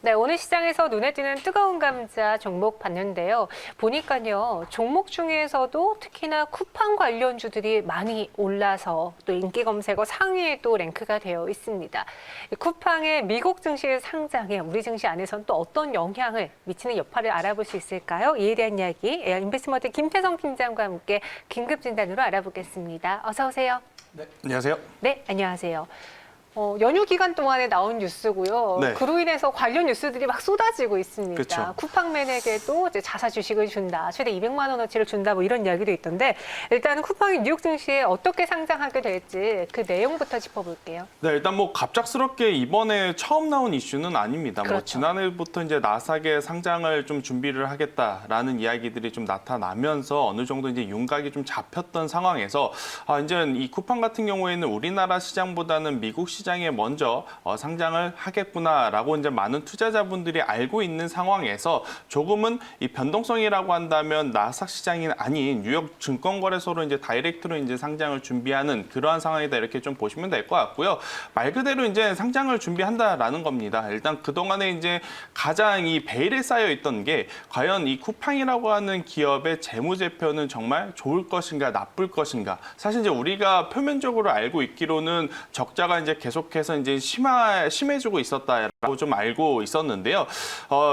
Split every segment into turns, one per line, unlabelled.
네, 오늘 시장에서 눈에 띄는 뜨거운 감자 종목 봤는데요. 보니까요, 종목 중에서도 특히나 쿠팡 관련주들이 많이 올라서 또 인기 검색어 상위에 또 랭크가 되어 있습니다. 이 쿠팡의 미국 증시 상장에 우리 증시 안에선 또 어떤 영향을 미치는 여파를 알아볼 수 있을까요? 이에 대한 이야기 인베스트먼트 김태성 팀장과 함께 긴급 진단으로 알아보겠습니다. 어서 오세요.
네, 안녕하세요.
네, 안녕하세요. 연휴 기간 동안에 나온 뉴스고요.
네.
그로 인해서 관련 뉴스들이 막 쏟아지고 있습니다.
그쵸.
쿠팡맨에게도 이제 자사 주식을 준다, 최대 200만 원어치를 준다, 뭐 이런 이야기도 있던데 일단은 쿠팡이 뉴욕 증시에 어떻게 상장하게 될지 그 내용부터 짚어볼게요.
네, 일단 뭐 갑작스럽게 이번에 처음 나온 이슈는 아닙니다. 뭐
그렇죠.
지난해부터 이제 나스닥에 상장을 좀 준비를 하겠다라는 이야기들이 좀 나타나면서 어느 정도 이제 윤곽이 좀 잡혔던 상황에서 이제 이 쿠팡 같은 경우에는 우리나라 시장보다는 미국 시장에 먼저 상장을 하겠구나라고 이제 많은 투자자분들이 알고 있는 상황에서 조금은 이 변동성이라고 한다면 나스닥 시장이 아닌 뉴욕 증권거래소로 이제 다이렉트로 이제 상장을 준비하는 그러한 상황이다 이렇게 좀 보시면 될 것 같고요. 말 그대로 이제 상장을 준비한다라는 겁니다. 일단 그동안에 이제 가장 이 베일에 쌓여 있던 게 과연 이 쿠팡이라고 하는 기업의 재무제표는 정말 좋을 것인가 나쁠 것인가. 사실 이제 우리가 표면적으로 알고 있기로는 적자가 이제 계속해서 이제 심해지고 있었다라고 좀 알고 있었는데요.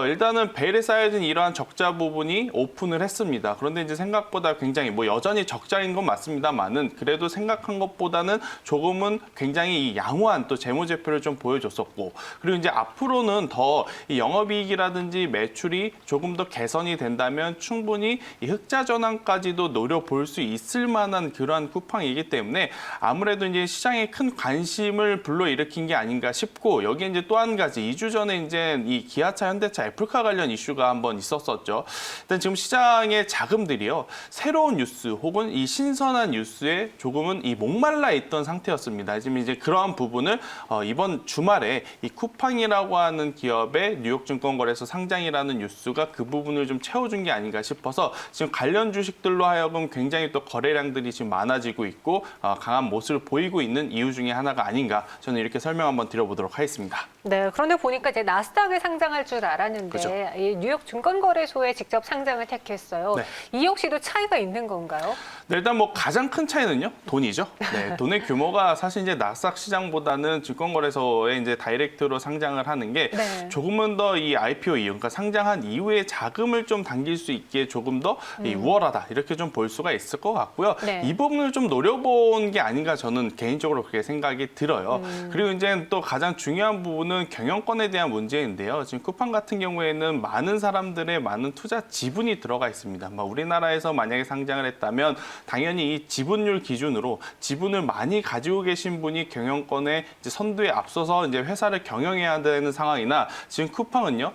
일단은 베일에 쌓여진 이러한 적자 부분이 오픈을 했습니다. 그런데 이제 생각보다 굉장히 뭐 여전히 적자인 건 맞습니다만은 그래도 생각한 것보다는 조금은 굉장히 이 양호한 또 재무제표를 좀 보여줬었고 그리고 이제 앞으로는 더 이 영업이익이라든지 매출이 조금 더 개선이 된다면 충분히 이 흑자 전환까지도 노려볼 수 있을 만한 그러한 쿠팡이기 때문에 아무래도 이제 시장에 큰 관심을 불러일으킨 게 아닌가 싶고 여기에 이제 또 한 가지 2주 전에 이제 이 기아차, 현대차, 애플카 관련 이슈가 한번 있었었죠. 일단 지금 시장의 자금들이요 새로운 뉴스 혹은 이 신선한 뉴스에 조금은 이 목말라 있던 상태였습니다. 지금 이제 그러한 부분을 이번 주말에 이 쿠팡이라고 하는 기업의 뉴욕 증권거래소 상장이라는 뉴스가 그 부분을 좀 채워준 게 아닌가 싶어서 지금 관련 주식들로 하여금 굉장히 또 거래량들이 지금 많아지고 있고 강한 모습을 보이고 있는 이유 중에 하나가 아닌가 저는 이렇게 설명 한번 드려보도록 하겠습니다.
네, 그런데 보니까 이제 나스닥에 상장할 줄 알았는데
그렇죠.
이 뉴욕 증권거래소에 직접 상장을 택했어요.
네.
이 역시도 차이가 있는 건가요?
네, 일단 뭐 가장 큰 차이는요 돈이죠. 네, 돈의 규모가 사실 이제 나스닥 시장보다는 증권거래소에 이제 다이렉트로 상장을 하는 게
네.
조금은 더 이 IPO 이후, 그러니까 상장한 이후에 자금을 좀 당길 수 있게 조금 더 이 우월하다 이렇게 좀 볼 수가 있을 것 같고요.
네.
이 부분을 좀 노려본 게 아닌가 저는 개인적으로 그렇게 생각이 들어요. 그리고 이제 또 가장 중요한 부분은 경영권에 대한 문제인데요. 지금 쿠팡 같은 경우에는 많은 사람들의 많은 투자 지분이 들어가 있습니다. 우리나라에서 만약에 상장을 했다면 당연히 이 지분율 기준으로 지분을 많이 가지고 계신 분이 경영권의 이제 선두에 앞서서 이제 회사를 경영해야 되는 상황이나 지금 쿠팡은요,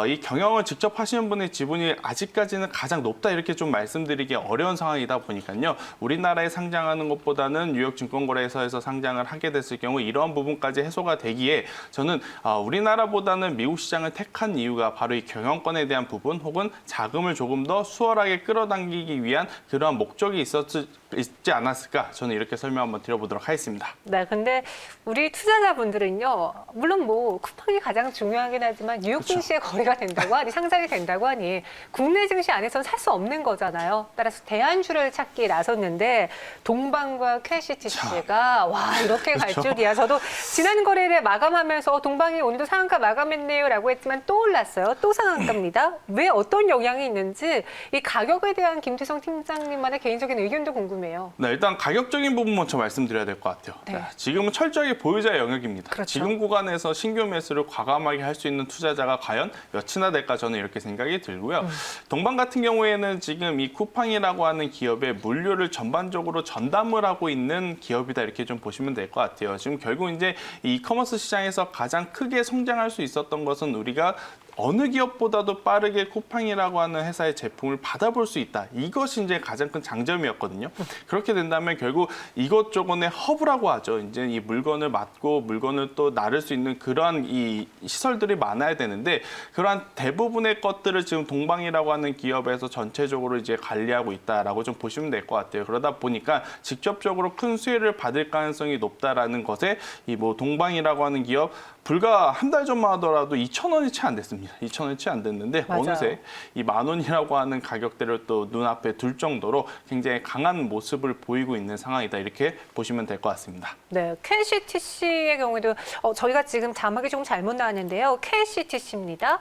이 경영을 직접 하시는 분의 지분이 아직까지는 가장 높다 이렇게 좀 말씀드리기 어려운 상황이다 보니까요. 우리나라에 상장하는 것보다는 뉴욕 증권거래소에서 상장을 하게 됐을 경우 이러한 부분까지 해소가 되기에 저는 우리나라보다는 미국 시장을 택한 이유가 바로 이 경영권에 대한 부분 혹은 자금을 조금 더 수월하게 끌어당기기 위한 그러한 목적이 있지 않았을까 저는 이렇게 설명 한번 드려보도록 하겠습니다.
네, 근데 우리 투자자분들은요, 물론 뭐 쿠팡이 가장 중요하긴 하지만 뉴욕
그렇죠.
증시에 거래가 된다고 하니 상장이 된다고 하니 국내 증시 안에서는 살 수 없는 거잖아요. 따라서 대안주를 찾기에 나섰는데 동방과 캐시티스가 와 이렇게 갈
그렇죠.
줄이야. 저도 지난 거래를 마감하면서 동방이 오늘도 상한가 마감했네요라고 했지만 또 올랐어요. 또 상한가입니다. 왜 어떤 영향이 있는지 이 가격에 대한 김태성 팀장님만의 개인적인 의견도 궁금해요.
네, 일단 가격적인 부분 먼저 말씀드려야 될 것 같아요.
네.
네, 지금은 철저하게 보유자의 영역입니다.
그렇죠.
지금 구간에서 신규 매수를 과감하게 할 수 있는 투자자가 과연 몇이나 될까 저는 이렇게 생각이 들고요. 동방 같은 경우에는 지금 이 쿠팡이라고 하는 기업의 물류를 전반적으로 전담을 하고 있는 기업이다 이렇게 좀 보시면 될 것 같아요. 지금 결국 이제 이 이커머스 시장에서 가장 크게 성장할 수 있었던 것은 우리가 어느 기업보다도 빠르게 쿠팡이라고 하는 회사의 제품을 받아볼 수 있다. 이것이 이제 가장 큰 장점이었거든요. 그렇게 된다면 결국 이것저것의 허브라고 하죠. 이제 이 물건을 맡고 물건을 또 나를 수 있는 그러한 이 시설들이 많아야 되는데 그러한 대부분의 것들을 지금 동방이라고 하는 기업에서 전체적으로 이제 관리하고 있다라고 좀 보시면 될 것 같아요. 그러다 보니까 직접적으로 큰 수혜를 받을 가능성이 높다라는 것에 이 뭐 동방이라고 하는 기업 불과 한 달 전만 하더라도 2,000원이 채 안 됐습니다. 2,000원이 채 안 됐는데
맞아요.
어느새 이 10,000원이라고 하는 가격대를 또 눈앞에 둘 정도로 굉장히 강한 모습을 보이고 있는 상황이다. 이렇게 보시면 될 것 같습니다.
네, KCTC의 경우에도 저희가 지금 자막이 조금 잘못 나왔는데요. KCTC입니다.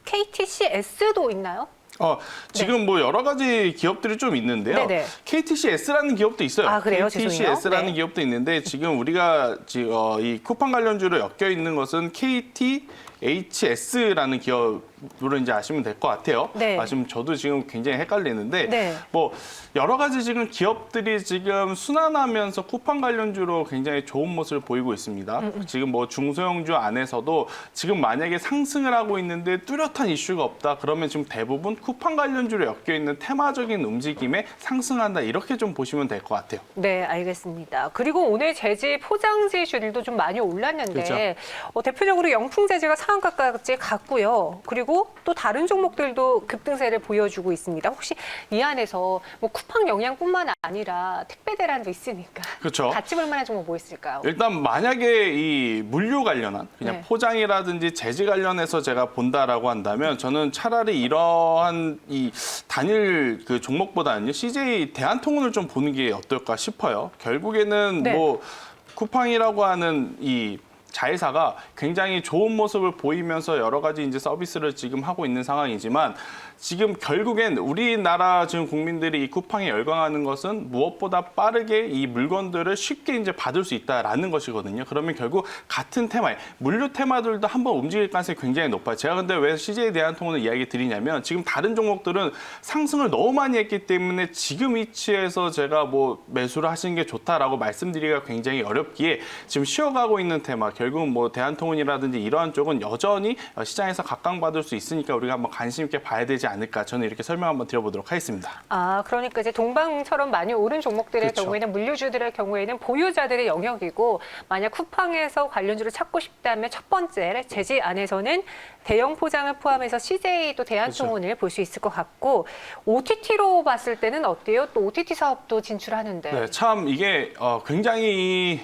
KTCS도 있나요?
지금 뭐 여러 가지 기업들이 좀 있는데요.
네네.
KTCS라는 기업도 있어요.
아, 그래요?
KTCS라는
네.
기업도 있는데 지금 우리가 이 쿠팡 관련주로 엮여 있는 것은 KTHS라는 기업으로 이제 아시면 될 것 같아요.
네.
지금 저도 지금 굉장히 헷갈리는데
네.
뭐 여러 가지 지금 기업들이 지금 순환하면서 쿠팡 관련주로 굉장히 좋은 모습을 보이고 있습니다. 지금 뭐 중소형주 안에서도 지금 만약에 상승을 하고 있는데 뚜렷한 이슈가 없다. 그러면 지금 대부분 쿠팡 관련주로 엮여 있는 테마적인 움직임에 상승한다. 이렇게 좀 보시면 될 것 같아요.
네, 알겠습니다. 그리고 오늘 재질 포장지주들도 좀 많이 올랐는데
그렇죠.
대표적으로 영풍 재질가 상한가까지 갔고요. 그리고 또 다른 종목들도 급등세를 보여주고 있습니다. 혹시 이 안에서 뭐 쿠팡 영양뿐만 아니라 택배 대란도 있으니까
그렇죠.
같이 볼 만한 종목 뭐 있을까요?
일단 만약에 이 물류 관련한 그냥
네.
포장이라든지 재질 관련해서 제가 본다라고 한다면 저는 차라리 이러한 이 단일 그 종목보다는요 CJ 대한통운을 좀 보는 게 어떨까 싶어요. 결국에는
네.
뭐 쿠팡이라고 하는 이 자회사가 굉장히 좋은 모습을 보이면서 여러 가지 이제 서비스를 지금 하고 있는 상황이지만 지금 결국엔 우리나라 지금 국민들이 이 쿠팡에 열광하는 것은 무엇보다 빠르게 이 물건들을 쉽게 이제 받을 수 있다라는 것이거든요. 그러면 결국 같은 테마에 물류 테마들도 한번 움직일 가능성이 굉장히 높아요. 제가 근데 왜 CJ 대한통운을 이야기 드리냐면 지금 다른 종목들은 상승을 너무 많이 했기 때문에 지금 위치에서 제가 뭐 매수를 하시는 게 좋다라고 말씀드리기가 굉장히 어렵기에 지금 쉬어가고 있는 테마 결국은 뭐 대한통운이라든지 이러한 쪽은 여전히 시장에서 각광받을 수 있으니까 우리가 한번 관심 있게 봐야 되지 않을까 저는 이렇게 설명 한번 드려보도록 하겠습니다.
그러니까 이제 동방처럼 많이 오른 종목들의
그렇죠.
경우에는 물류주들의 경우에는 보유자들의 영역이고 만약 쿠팡에서 관련주를 찾고 싶다면 첫 번째 재질 안에서는 대형 포장을 포함해서 CJ 또 대한통운을 볼 수 있을 것 같고 OTT로 봤을 때는 어때요? 또 OTT 사업도 진출하는데.
네, 참 이게 굉장히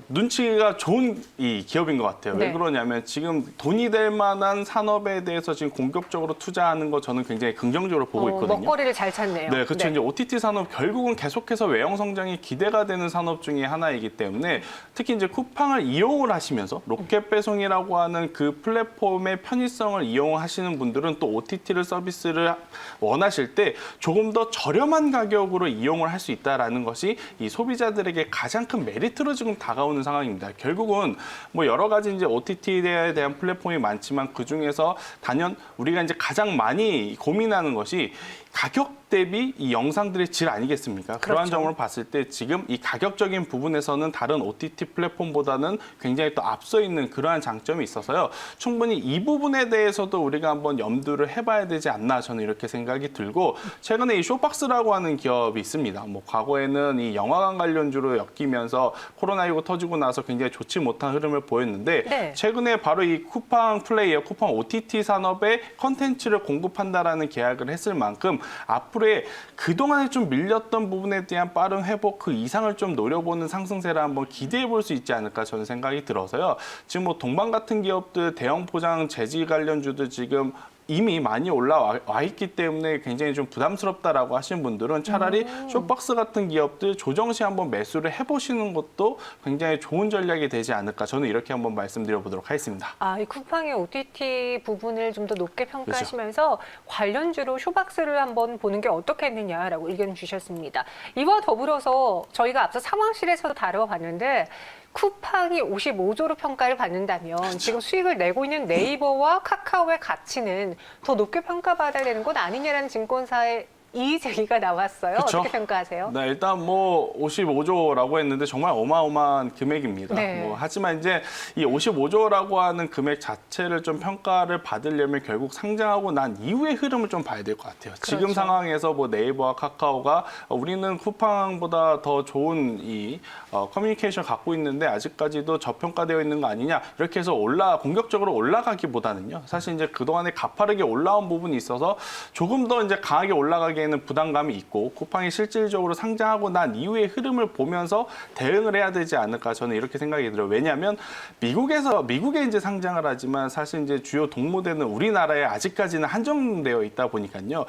눈치가 좋은 이 기업인 것 같아요.
네.
왜 그러냐면 지금 돈이 될 만한 산업에 대해서 지금 공격적으로 투자하는 거 저는 굉장히 긍정적으로 보고 있거든요.
먹거리를 잘 찾네요.
네, 그렇죠. 이제 OTT 산업 결국은 계속해서 외형 성장이 기대가 되는 산업 중에 하나이기 때문에 특히 이제 쿠팡을 이용을 하시면서 로켓 배송이라고 하는 그 플랫폼의 편의성을 이용하시는 분들은 또 OTT를 서비스를 원하실 때 조금 더 저렴한 가격으로 이용을 할 수 있다라는 것이 이 소비자들에게 가장 큰 메리트로 지금 다가오는 상황입니다. 결국은 뭐 여러 가지 이제 OTT에 대한 플랫폼이 많지만 그 중에서 단연 우리가 이제 가장 많이 고민하는 것이 가격 대비 이 영상들의 질 아니겠습니까? 그러한
그렇죠.
점을 봤을 때 지금 이 가격적인 부분에서는 다른 OTT 플랫폼보다는 굉장히 또 앞서 있는 그러한 장점이 있어서요. 충분히 이 부분에 대해서도 우리가 한번 염두를 해봐야 되지 않나 저는 이렇게 생각이 들고 최근에 이 쇼박스라고 하는 기업이 있습니다. 뭐 과거에는 이 영화관 관련주로 엮이면서 코로나19 터지고 나서 굉장히 좋지 못한 흐름을 보였는데
네.
최근에 바로 이 쿠팡 플레이어, 쿠팡 OTT 산업에 컨텐츠를 공급한다라는 계약을 했을 만큼 앞으로의 그동안에 좀 밀렸던 부분에 대한 빠른 회복 그 이상을 좀 노려보는 상승세를 한번 기대해 볼 수 있지 않을까 저는 생각이 들어서요. 지금 뭐 동방 같은 기업들 대형 포장 재질 관련주들 지금 이미 많이 올라와 있기 때문에 굉장히 좀 부담스럽다라고 하시는 분들은 차라리 쇼박스 같은 기업들 조정 시 한번 매수를 해보시는 것도 굉장히 좋은 전략이 되지 않을까 저는 이렇게 한번 말씀드려보도록 하겠습니다.
이 쿠팡의 OTT 부분을 좀 더 높게 평가하시면서 관련주로 쇼박스를 한번 보는 게 어떻겠느냐라고 의견 주셨습니다. 이와 더불어서 저희가 앞서 상황실에서도 다뤄봤는데 쿠팡이 55조로 평가를 받는다면 지금 수익을 내고 있는 네이버와 카카오의 가치는 더 높게 평가받아야 되는 것 아니냐라는 증권사의 이의 제기가 나왔어요.
그쵸?
어떻게 평가하세요?
네, 일단 뭐 55조라고 했는데 정말 어마어마한 금액입니다.
네.
뭐 하지만 이제 이 55조라고 하는 금액 자체를 좀 평가를 받으려면 결국 상장하고 난 이후의 흐름을 좀 봐야 될 것 같아요. 지금
그렇죠.
상황에서 뭐 네이버와 카카오가 우리는 쿠팡보다 더 좋은 이 커뮤니케이션 갖고 있는데 아직까지도 저평가되어 있는 거 아니냐 이렇게 해서 공격적으로 올라가기보다는요. 사실 이제 그동안에 가파르게 올라온 부분이 있어서 조금 더 이제 강하게 올라가기 저에게는 부담감이 있고 쿠팡이 실질적으로 상장하고 난 이후의 흐름을 보면서 대응을 해야 되지 않을까 저는 이렇게 생각이 들어요. 왜냐하면 미국에 이제 상장을 하지만 사실 이제 주요 동모대는 우리나라에 아직까지는 한정되어 있다 보니까요.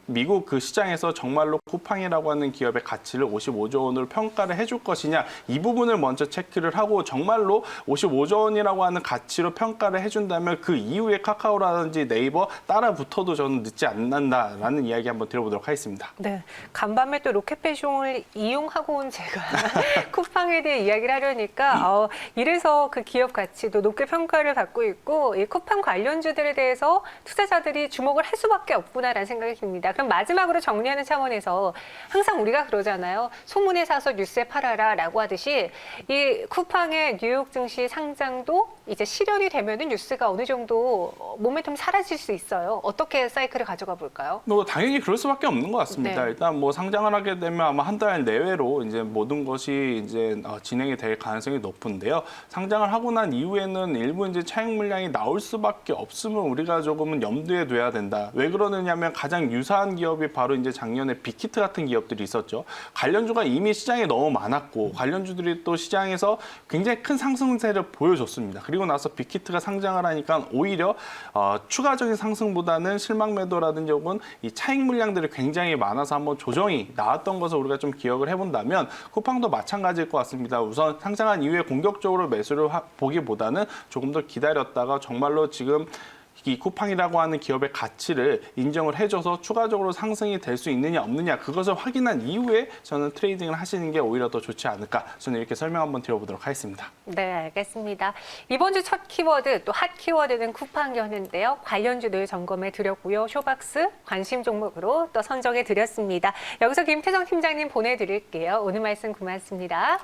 미국 그 시장에서 정말로 쿠팡이라고 하는 기업의 가치를 55조 원으로 평가를 해줄 것이냐 이 부분을 먼저 체크를 하고 정말로 55조 원이라고 하는 가치로 평가를 해준다면 그 이후에 카카오라든지 네이버 따라 붙어도 저는 늦지 않는다라는 이야기 한번 드려보도록 하겠습니다.
네, 간밤에 또 로켓배송을 이용하고 온 제가 쿠팡에 대해 이야기를 하려니까 이래서 그 기업 가치도 높게 평가를 받고 있고 이 쿠팡 관련주들에 대해서 투자자들이 주목을 할 수밖에 없구나라는 생각이 듭니다. 그럼 마지막으로 정리하는 차원에서 항상 우리가 그러잖아요. 소문에 사서 뉴스에 팔아라라고 하듯이 이 쿠팡의 뉴욕 증시 상장도 이제 실현이 되면은 뉴스가 어느 정도 모멘텀 사라질 수 있어요. 어떻게 사이클을 가져가 볼까요?
뭐 당연히 그럴 수밖에 없는 것 같습니다.
네.
일단 뭐 상장을 하게 되면 아마 한 달 내외로 이제 모든 것이 이제 진행이 될 가능성이 높은데요. 상장을 하고 난 이후에는 일부 이제 차익 물량이 나올 수밖에 없음을 우리가 조금은 염두에 둬야 된다. 왜 그러느냐면 가장 유사한 기업이 바로 이제 작년에 빅히트 같은 기업들이 있었죠. 관련주가 이미 시장에 너무 많았고 관련주들이 또 시장에서 굉장히 큰 상승세를 보여줬습니다. 그리고 나서 빅히트가 상장을 하니까 오히려 추가적인 상승보다는 실망 매도라든지 혹은 이 차익 물량들이 굉장히 많아서 한번 조정이 나왔던 것을 우리가 좀 기억을 해본다면 쿠팡도 마찬가지일 것 같습니다. 우선 상장한 이후에 공격적으로 매수를 보기보다는 조금 더 기다렸다가 정말로 지금 이 쿠팡이라고 하는 기업의 가치를 인정을 해줘서 추가적으로 상승이 될 수 있느냐 없느냐 그것을 확인한 이후에 저는 트레이딩을 하시는 게 오히려 더 좋지 않을까 저는 이렇게 설명 한번 드려보도록 하겠습니다.
네, 알겠습니다. 이번 주 첫 키워드 또 핫 키워드는 쿠팡이었는데요. 관련주들 점검해 드렸고요. 쇼박스 관심 종목으로 또 선정해 드렸습니다. 여기서 김태성 팀장님 보내드릴게요. 오늘 말씀 고맙습니다.